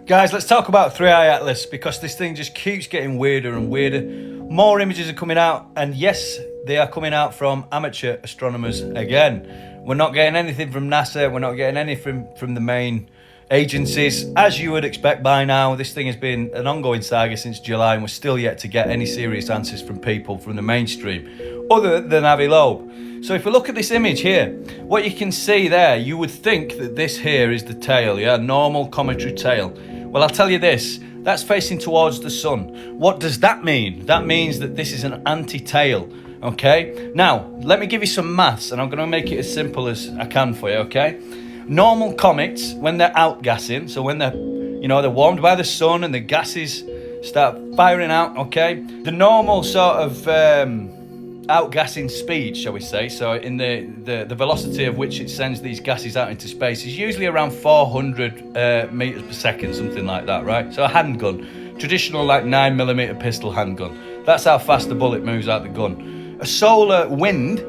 Guys, let's talk about 3i Atlas because this thing just keeps getting weirder and weirder. More images are coming out, and yes, they are coming out from amateur astronomers again. We're not getting anything from NASA, we're not getting anything from the main agencies. As you would expect by now, this thing has been an ongoing saga since July, and we're still yet to get any serious answers from people from the mainstream, other than Avi Loeb. So if we look at this image here, what you can see there, you would think that this here is the tail, yeah, normal cometary tail. Well, I'll tell you this, that's facing towards the sun. What does that mean? That means that this is an anti-tail, okay? Now, let me give you some maths, and I'm going to make it as simple as I can for you, okay? Normal comets, when they're outgassing, so when they're warmed by the sun and the gases start firing out, okay? The normal sort of outgassing speed, shall we say, so in the velocity of which it sends these gases out into space is usually around 400 meters per second, something like that, right? So a handgun, traditional like 9mm pistol handgun, that's how fast the bullet moves out the gun. A solar wind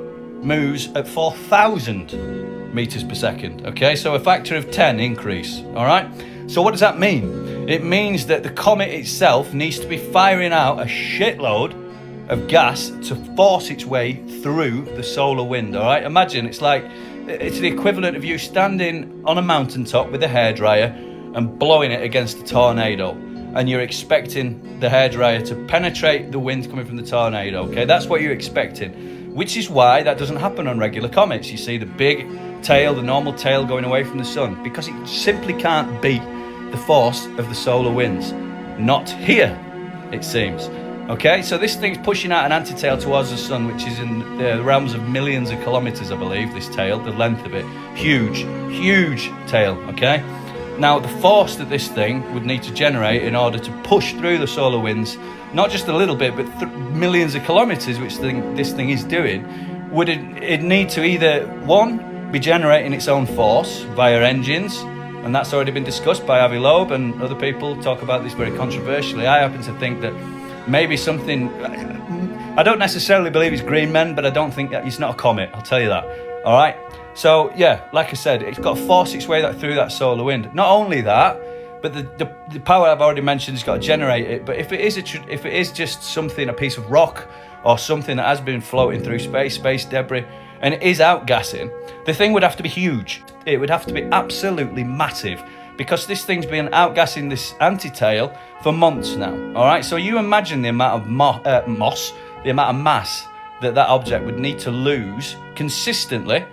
moves at 4,000 meters per second, okay? So a factor of 10 increase, all right? So what does that mean? It means that the comet itself needs to be firing out a shitload of gas to force its way through the solar wind, all right? Imagine it's the equivalent of you standing on a mountaintop with a hairdryer and blowing it against a tornado, and you're expecting the hairdryer to penetrate the wind coming from the tornado, okay? That's what you're expecting, which is why that doesn't happen on regular comets. You see the big tail, the normal tail going away from the sun, because it simply can't beat the force of the solar winds. Not here, it seems. Okay, so this thing's pushing out an anti-tail towards the sun, which is in the realms of millions of kilometers, I believe, this tail, the length of it. Huge, huge tail, okay? Now, the force that this thing would need to generate in order to push through the solar winds, not just a little bit, but millions of kilometers, which this thing is doing, would it need to either, one, be generating its own force via engines, and that's already been discussed by Avi Loeb, and other people talk about this very controversially. I happen to think that maybe something, I don't necessarily believe it's green men, but I don't think that it's not a comet, I'll tell you that, all right? So yeah, like I said, it's got to force its way through that solar wind. Not only that, but the power I've already mentioned has got to generate it, but if it is just something, a piece of rock, or something that has been floating through space debris, and it is outgassing, the thing would have to be huge. It would have to be absolutely massive, because this thing's been outgassing this anti-tail for months now, all right? So you imagine the amount of the amount of mass that object would need to lose consistently